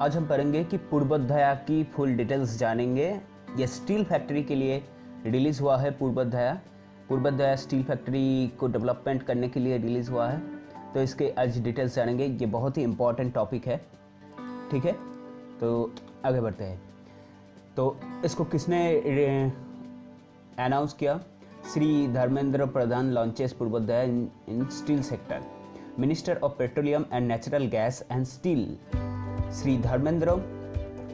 आज हम पढ़ेंगे कि पूर्वोदया की फुल डिटेल्स जानेंगे। ये स्टील फैक्ट्री के लिए रिलीज़ हुआ है पूर्वोदया स्टील फैक्ट्री को डेवलपमेंट करने के लिए रिलीज़ हुआ है। तो इसके आज डिटेल्स जानेंगे। ये बहुत ही इम्पॉर्टेंट टॉपिक है, ठीक है। तो आगे बढ़ते हैं। तो इसको किसने अनाउंस किया? Shri Dharmendra Pradhan launches Purvodaya in steel sector. Minister of petroleum and natural gas and steel Shri Dharmendra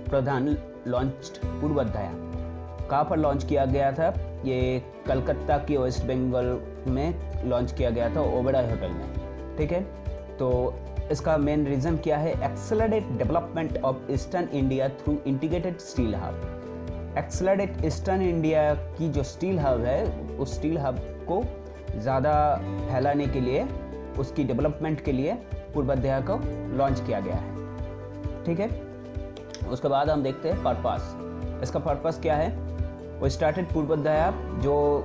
Pradhan launched Purvodaya. कहाँ पर लॉन्च किया गया था? ये कलकत्ता की वेस्ट बंगाल में लॉन्च किया गया था, ओबेरॉय होटल में, ठीक है। तो इसका मेन रीज़न क्या है? Accelerate development of eastern India through integrated steel hub. Accelerate eastern India की जो स्टील हब है, उस स्टील हब को ज़्यादा फैलाने के लिए, उसकी डेवलपमेंट के लिए पूर्वोदया को लॉन्च किया गया है, ठीक है। उसके बाद हम देखते हैं पर्पस। इसका पर्पस क्या है? वो स्टार्टेड पूर्वोदया, जो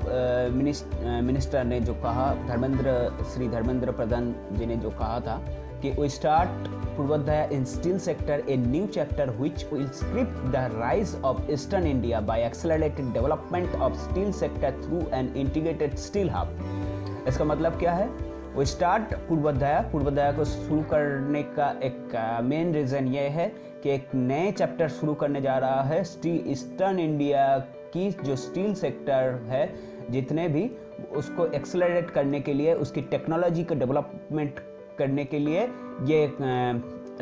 मिनिस्टर ने जो कहा, श्री धर्मेंद्र प्रधान जी ने जो कहा था कि we start Purvodaya in steel sector a new chapter which will script the rise of eastern India by accelerated development of steel sector through an integrated steel hub. इसका मतलब क्या है? वो स्टार्ट पूर्वोदया को शुरू करने का एक मेन रीज़न ये है कि एक नए चैप्टर शुरू करने जा रहा है ईस्टर्न इंडिया की जो स्टील सेक्टर है, जितने भी उसको एक्सेलरेट करने के लिए, उसकी टेक्नोलॉजी को डेवलपमेंट करने के लिए ये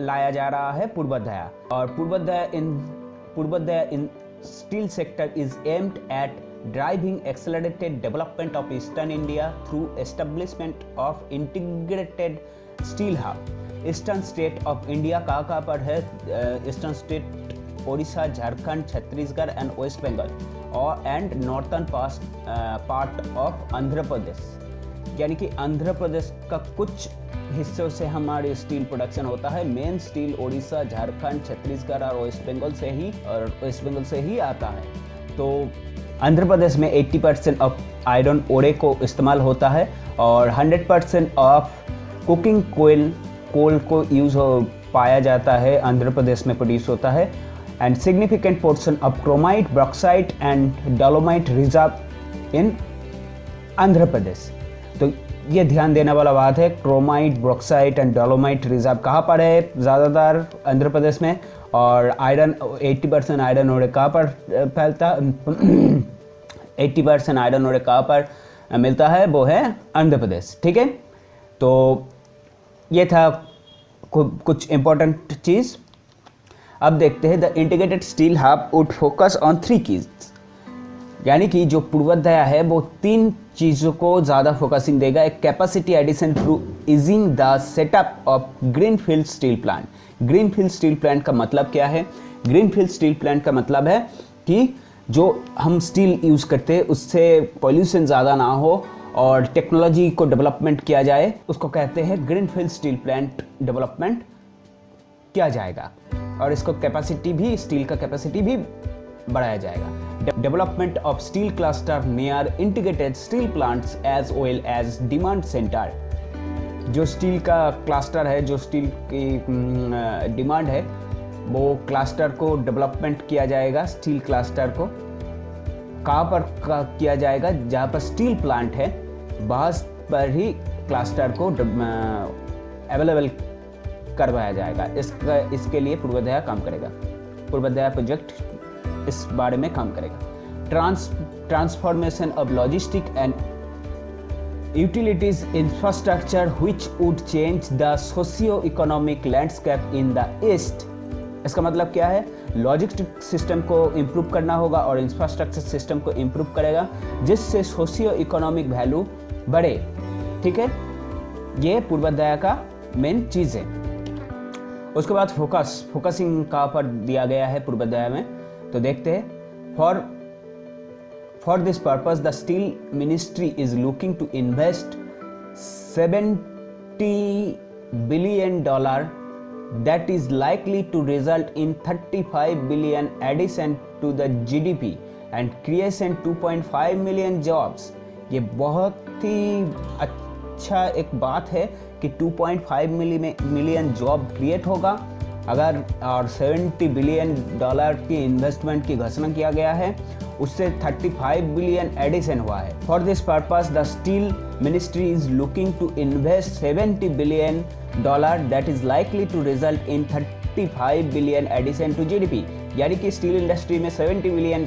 लाया जा रहा है पूर्वोदया। और Purvodaya in steel sector is aimed at driving accelerated development of Eastern India through establishment of integrated steel hub. Eastern state of India कहाँ पर है? Eastern state Odisha, Jharkhand, Chhattisgarh and west Bengal और and northern part of Andhra Pradesh. यानी कि आंध्र प्रदेश का कुछ हिस्सों से हमारी स्टील प्रोडक्शन होता है। मेन स्टील ओडिशा, झारखंड, छत्तीसगढ़ और वेस्ट बंगाल से ही आता है। तो आंध्र प्रदेश में 80% ऑफ आयरन ओरे को इस्तेमाल होता है और 100% ऑफ कुकिंग कोल को यूज़ पाया जाता है, आंध्र प्रदेश में प्रोड्यूस होता है। And significant portion of chromite, bauxite and dolomite reserve in Andhra Pradesh. तो ये ध्यान देने वाला बात है। Chromite, bauxite and dolomite reserve कहाँ पर है? ज़्यादातर आंध्र प्रदेश में। और आयरन 80% आयरन ओरे कहाँ पर फैलता 80% आयरन ओरे कहाँ पर मिलता है? वो है आंध्र प्रदेश, ठीक है। तो ये था कुछ इम्पोर्टेंट चीज़। अब देखते हैं the integrated steel hub would focus on 3 keys. यानी कि जो पूर्वोदया है वो 3 चीज़ों को ज़्यादा फोकसिंग देगा। एक capacity addition through easing the setup of greenfield steel plant. Greenfield steel plant का मतलब क्या है? ग्रीनफील्ड स्टील प्लांट का मतलब है कि जो हम स्टील यूज़ करते हैं उससे पॉल्यूशन ज़्यादा ना हो और टेक्नोलॉजी को डेवलपमेंट किया जाए, उसको कहते हैं ग्रीनफील्ड स्टील प्लांट डेवलपमेंट किया जाएगा। और इसको कैपेसिटी भी, स्टील का कैपेसिटी भी बढ़ाया जाएगा। Development of steel cluster near integrated steel plants as well as demand centre. जो स्टील का क्लस्टर है, जो स्टील की डिमांड है, वो क्लस्टर को डेवलपमेंट किया जाएगा। स्टील क्लस्टर को कहाँ पर किया जाएगा? जहाँ पर स्टील प्लांट है वहाँ पर ही क्लस्टर को अवेलेबल करवाया जाएगा। इसके लिए पूर्वोदया काम करेगा। पूर्वोदया प्रोजेक्ट इस बारे में काम करेगा। Transformation of logistic and utilities infrastructure which would change the socio-economic landscape in the east। इसका मतलब क्या है? लॉजिस्टिक सिस्टम को इम्प्रूव करना होगा और इंफ्रास्ट्रक्चर सिस्टम को इम्प्रूव करेगा, जिससे सोशियो इकोनॉमिक वैल्यू बढ़े, ठीक है। ये पूर्वोदया का मेन चीज़ है। उसके बाद फोकसिंग कहाँ पर दिया गया है पूर्वोदया में? तो देखते हैं। For this purpose, the Steel Ministry is looking to invest $70 billion that is likely to result in 35 billion addition to the GDP and creation 2.5 million jobs। ये बहुत ही अच्छा एक बात है कि 2.5 मिलियन जॉब क्रिएट होगा अगर और $70 बिलियन की इन्वेस्टमेंट की घोषणा किया गया है, उससे 35 बिलियन एडिशन हुआ है। For this purpose the steel ministry is looking to invest $70 billion that is likely to result in 35 billion addition to GDP. यानी कि स्टील इंडस्ट्री में $70 बिलियन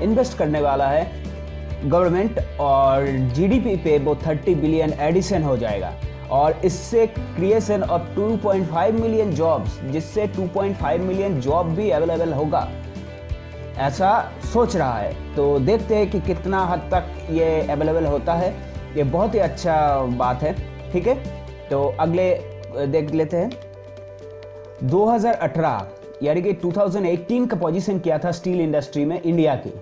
इन्वेस्ट करने वाला है गवर्नमेंट, और जीडीपी पे वो 30 बिलियन एडिशन हो जाएगा, और इससे क्रिएशन ऑफ 2.5 मिलियन जॉब्स, जिससे 2.5 मिलियन जॉब भी अवेलेबल होगा, ऐसा सोच रहा है। तो देखते हैं कि कितना हद तक ये अवेलेबल होता है। ये बहुत ही अच्छा बात है, ठीक है। तो अगले देख लेते हैं। 2018 यानी कि 2018 का पोजीशन क्या था स्टील इंडस्ट्री में इंडिया की?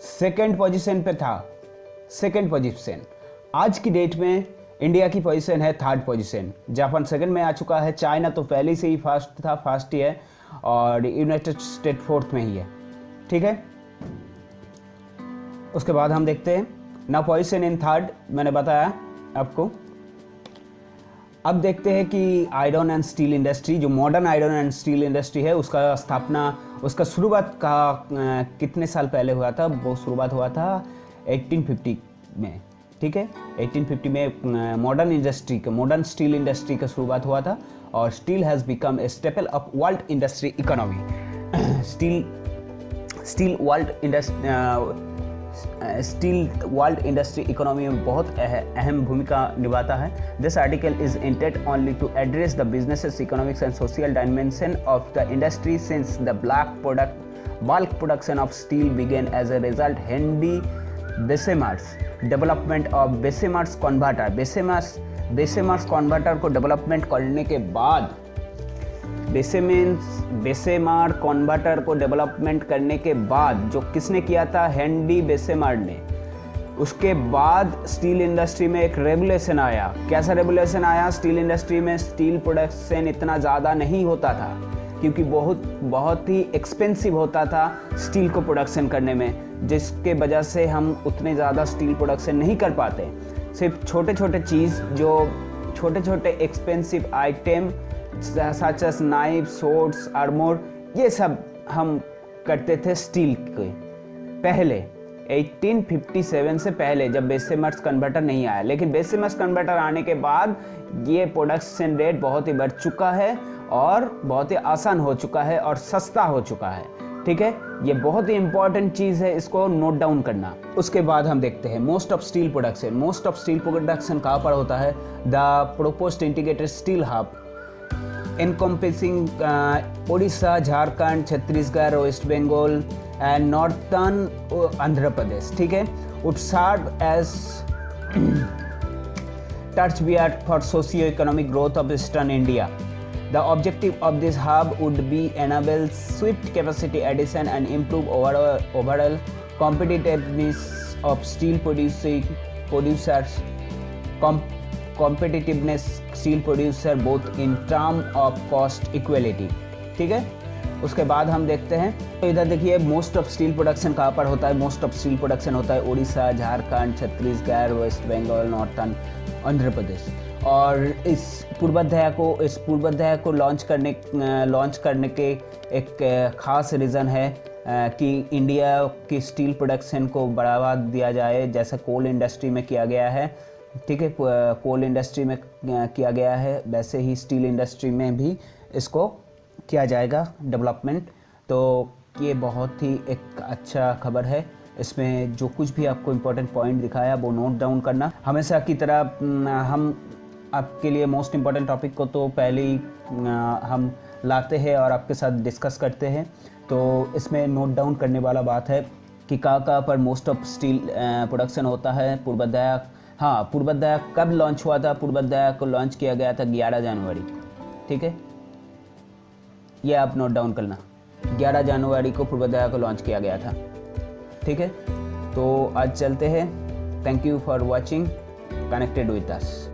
सेकंड पोजीशन पे था, सेकंड पोजीशन। आज की डेट में इंडिया की पोजीशन है थर्ड पोजीशन। जापान सेकंड में आ चुका है, चाइना तो पहले से ही फर्स्ट था, फर्स्ट ही है, और यूनाइटेड स्टेट फोर्थ में ही है, ठीक है। उसके बाद हम देखते हैं नाउ पोजीशन इन थर्ड, मैंने बताया आपको। अब देखते हैं कि आयरन एंड स्टील इंडस्ट्री, जो modern iron and steel industry है, उसका स्थापना, उसका शुरुआत का कितने साल पहले हुआ था? वो शुरुआत हुआ था 1850 में, ठीक है। 1850 में मॉडर्न इंडस्ट्री का, मॉडर्न स्टील इंडस्ट्री का शुरुआत हुआ था, और steel has become a staple of world industry economy. Steel world industry economy में बहुत अहम भूमिका निभाता है। This article is intend only to address the businesses, economics and social dimension of the industry since the bulk production of steel began as a result Henry Bessemer's development of Bessemer's converter। Bessemer's converter को development करने के बाद, Bessemer converter को development करने के बाद जो किसने किया था? हेनरी बेसेमर ने। उसके बाद स्टील इंडस्ट्री में एक रेगुलेशन आया। कैसा रेगुलेशन आया? स्टील इंडस्ट्री में स्टील प्रोडक्शन इतना ज़्यादा नहीं होता था, क्योंकि बहुत ही एक्सपेंसिव होता था स्टील को प्रोडक्शन करने में, जिसके वजह से हम उतने ज़्यादा स्टील प्रोडक्शन नहीं कर पाते। सिर्फ छोटे छोटे चीज़, जो छोटे छोटे expensive item such as knife, swords, armour, ये सब हम करते थे स्टील के पहले, 1857 से पहले, जब बेसेमर्स कन्वर्टर नहीं आया। लेकिन बेसेमर्स कन्वर्टर आने के बाद ये प्रोडक्शन रेट बहुत ही बढ़ चुका है, और बहुत ही आसान हो चुका है, और सस्ता हो चुका है, ठीक है। ये बहुत ही इंपॉर्टेंट चीज़ है, इसको नोट डाउन करना। उसके बाद हम देखते हैं मोस्ट ऑफ स्टील प्रोडक्शन कहाँ पर होता है? The proposed integrated steel hub encompassing Odisha, Jharkhand, Chhattisgarh, west Bengal and northern Andhra Pradesh, ठीक है। would serve as touchbeard for socio-economic growth of Eastern India. The objective of this hub would be enable swift capacity addition and improve overall competitiveness of steel producers, competitiveness steel producer both in term of cost equality, ठीक है। उसके बाद हम देखते हैं, तो इधर देखिए मोस्ट ऑफ स्टील प्रोडक्शन कहाँ पर होता है? मोस्ट ऑफ स्टील प्रोडक्शन होता है उड़ीसा, झारखंड, छत्तीसगढ़, वेस्ट बंगाल, नॉर्थर्न आंध्र प्रदेश। और इस पूर्वाध्याय को लॉन्च करने के एक खास रीज़न है कि इंडिया की स्टील प्रोडक्शन को बढ़ावा दिया जाए, जैसा कोल इंडस्ट्री में किया गया है, ठीक है। कोल इंडस्ट्री में किया गया है, वैसे ही स्टील इंडस्ट्री में भी इसको किया जाएगा डेवलपमेंट। तो ये बहुत ही एक अच्छा खबर है। इसमें जो कुछ भी आपको इम्पोर्टेंट पॉइंट दिखाया वो नोट डाउन करना। हमेशा की तरह हम आपके लिए मोस्ट इम्पॉर्टेंट टॉपिक को तो पहले ही हम लाते हैं और आपके साथ डिस्कस करते हैं। तो इसमें नोट डाउन करने वाला बात है कि कहाँ पर मोस्ट ऑफ स्टील प्रोडक्शन होता है। पूर्वाध्याय, हाँ, पूर्वाध्याय कब लॉन्च हुआ था? पूर्वाध्याय को लॉन्च किया गया था 11 जनवरी, ठीक है। ये आप नोट डाउन करना, 11 जनवरी को पूर्वाध्याय को लॉन्च किया गया था, ठीक है। तो आज चलते हैं। Thank you for watching, connected with us.